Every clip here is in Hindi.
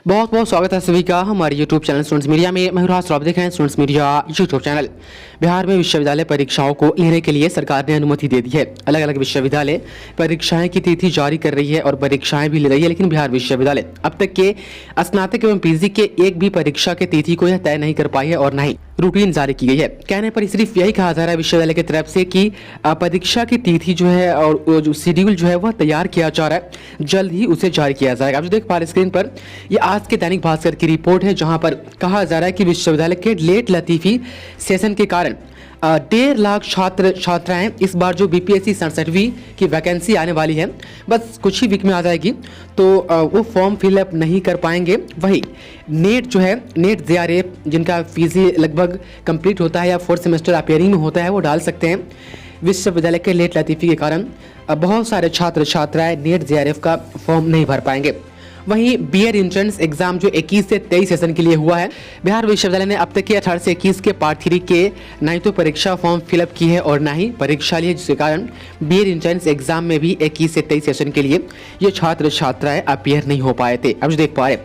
बहुत बहुत स्वागत है सभी का हमारे YouTube चैनल स्टूडेंट्स मीडिया में। मैं राज आप देख रहे हैं students media YouTube channel. Bihar में विश्वविद्यालय परीक्षाओं को लेने के लिए सरकार ने अनुमति दे दी है। अलग अलग विश्वविद्यालय परीक्षाएं की तिथि जारी कर रही है और परीक्षाएं भी ले रही है, लेकिन बिहार विश्वविद्यालय अब तक के स्नातक एवं पीजी के एक भी परीक्षा के तिथि को यह तय नहीं कर पाई है और न ही रूटीन जारी की गई है। कहने पर सिर्फ यही कहा जा रहा है विश्वविद्यालय की तरफ से कि परीक्षा की तिथि जो है और जो शेड्यूल जो है वह तैयार किया जा रहा है, जल्द ही उसे जारी किया जाएगा। आप जो देख पा रहे स्क्रीन पर ये आज के दैनिक भास्कर की रिपोर्ट है, जहां पर कहा जा रहा है कि विश्वविद्यालय के लेट लतीफी सेशन के कारण 1.5 लाख छात्र छात्राएं इस बार जो बीपीएससी 67वीं की वैकेंसी आने वाली है, बस कुछ ही वीक में आ जाएगी, तो वो फॉर्म फिलअप नहीं कर पाएंगे। वही नेट जो है, नेट जेआरएफ जिनका पीजी लगभग कंप्लीट होता है या 4th सेमेस्टर अपेयरिंग में होता है, वो डाल सकते हैं। विश्वविद्यालय के लेट लतीफी के कारण बहुत सारे छात्र छात्राएं नेट जेआरएफ का फॉर्म नहीं भर पाएंगे। वहीं बीएड एंट्रेंस एग्जाम जो 21 से 23 सेशन के लिए हुआ है, बिहार विश्वविद्यालय ने अब तक के 18 से 21 के पार्ट 3 के न तो परीक्षा फॉर्म फिलअप की है और न ही परीक्षा ली है, जिसके कारण बीएड एंट्रेंस एग्जाम में भी 21 से 23 सेशन के लिए ये छात्र छात्राएं अपियर नहीं हो पाए थे। अब जो देख पा रहे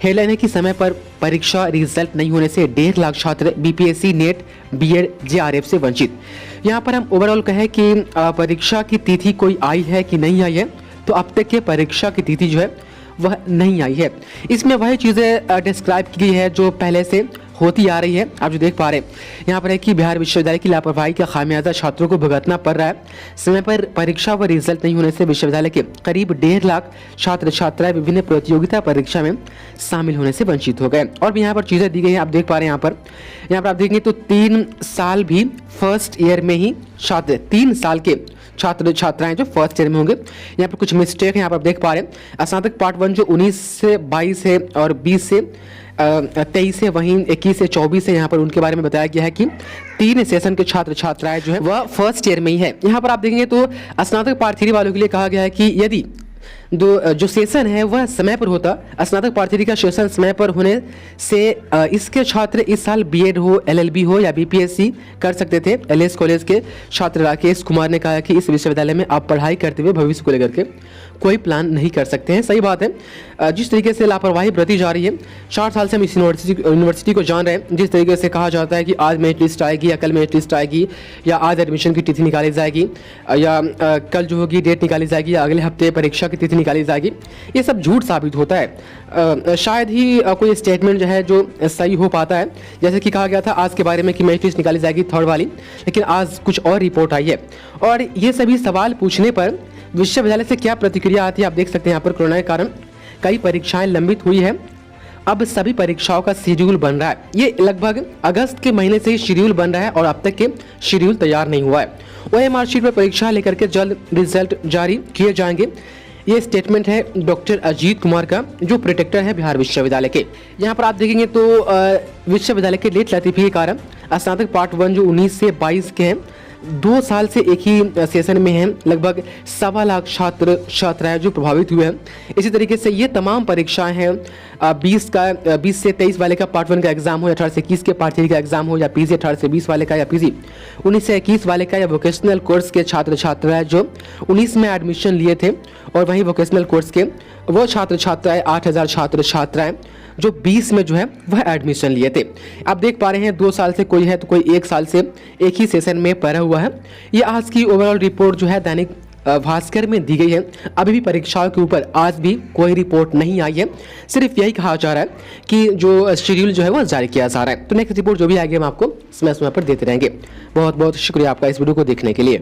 हेडलाइन है कि समय पर परीक्षा रिजल्ट नहीं होने से 1.5 लाख छात्र बीपीएससी नेट बीएड जेआरएफ से वंचित। यहाँ पर हम ओवरऑल कहें कि परीक्षा की तिथि कोई आई है कि नहीं आई है, तो अब तक के परीक्षा की तिथि जो है वह नहीं आई है। इसमें वही चीज़ें डिस्क्राइब की गई है जो पहले से होती आ रही है। आप जो देख पा रहे हैं यहाँ पर है कि बिहार विश्वविद्यालय की लापरवाही का खामियाजा छात्रों को भुगतना पड़ रहा है। समय पर परीक्षा व रिजल्ट नहीं होने से विश्वविद्यालय के करीब 1.5 लाख छात्र छात्राएं विभिन्न प्रतियोगिता परीक्षा में शामिल होने से वंचित हो गए। और भी यहाँ पर चीज़ें दी गई हैं, आप देख पा रहे हैं। यहाँ पर आप देखेंगे तो 3 साल भी फर्स्ट ईयर में ही छात्र 3 साल के छात्र छात्राएं जो फर्स्ट ईयर में होंगे। यहाँ पर कुछ मिस्टेक है, यहाँ पर आप देख पा रहे हैं। स्नातक पार्ट 1 जो 19 से 22 है और 20 से 23 है, वहीं 21 से 24 है, यहाँ पर उनके बारे में बताया गया है कि 3 सेशन के छात्र छात्राएं जो है वह फर्स्ट ईयर में ही है। यहाँ पर आप देखेंगे तो स्नातक पार्ट 3 वालों के लिए कहा गया है कि यदि जो सेशन है वह समय पर होता, स्नातक पार्ट 3 का सेशन समय पर होने से इसके छात्र इस साल बीएड हो, एलएलबी हो या बीपीएससी कर सकते थे। एलएस कॉलेज के छात्र राकेश कुमार ने कहा कि इस विश्वविद्यालय में आप पढ़ाई करते हुए भविष्य को लेकर के कोई प्लान नहीं कर सकते हैं। सही बात है, जिस तरीके से लापरवाही बरती जा रही है, 4 साल से हम इस यूनिवर्सिटी को जान रहे हैं। जिस तरीके से कहा जाता है कि आज मेरिट लिस्ट आएगी या कल मेरिट लिस्ट आएगी या आज एडमिशन की तिथि निकाली जाएगी या कल जो होगी डेट निकाली जाएगी या अगले हफ्ते परीक्षा की तिथि निकाली जाएगी, ये सब झूठ साबित होता है। शायद ही कोई स्टेटमेंट जो है जो सही हो पाता है। जैसे कि कहा गया था आज के बारे में कि मेरिट लिस्ट निकाली जाएगी 3rd वाली, लेकिन आज कुछ और रिपोर्ट आई है। और ये सभी सवाल पूछने पर विश्वविद्यालय से क्या प्रतिक्रिया आती है, आप देख सकते हैं। यहाँ पर कोरोना के कारण कई परीक्षाएं लंबित हुई है। अब सभी परीक्षाओं का शेड्यूल बन रहा है। ये लगभग अगस्त के महीने से ही शेड्यूल बन रहा है और अब तक के शेड्यूल तैयार नहीं हुआ है। ओएमआर शीट पर परीक्षा लेकर के जल्द रिजल्ट जारी किए जाएंगे। ये स्टेटमेंट है डॉक्टर अजीत कुमार का, जो प्रोटेक्टर है बिहार विश्वविद्यालय के। यहाँ पर आप देखेंगे तो विश्वविद्यालय के लेट लतीफी के कारण स्नातक पार्ट 1 जो 19 से 22 के हैं, 2 साल से एक ही सेशन में हैं, लगभग 1.25 लाख छात्र छात्राएं जो प्रभावित हुए हैं। इसी तरीके से ये तमाम परीक्षाएं हैं 20 से 23 वाले का पार्ट 1 का एग्जाम हो या 18 से 21 के पार्ट 3 का एग्जाम हो या पीजी 18 से 20 वाले का या पीजी 19 से 21 वाले का या वोकेशनल कोर्स के छात्र छात्राएं जो 19 में एडमिशन लिए थे और वहीं वोकेशनल कोर्स के वो छात्र छात्राएं 8000 छात्र छात्राएं जो 20 में जो है वह एडमिशन लिए थे। आप देख पा रहे हैं 2 साल से कोई है तो कोई 1 साल से एक ही सेशन में पढ़ा हुआ है। ये आज की ओवरऑल रिपोर्ट जो है दैनिक भास्कर में दी गई है। अभी भी परीक्षाओं के ऊपर आज भी कोई रिपोर्ट नहीं आई है, सिर्फ यही कहा जा रहा है कि जो शेड्यूल जो है वो जारी किया जा रहा है। तो नेक्स्ट रिपोर्ट जो भी आएगी हम आपको समय समय पर देते रहेंगे। बहुत बहुत शुक्रिया आपका इस वीडियो को देखने के लिए।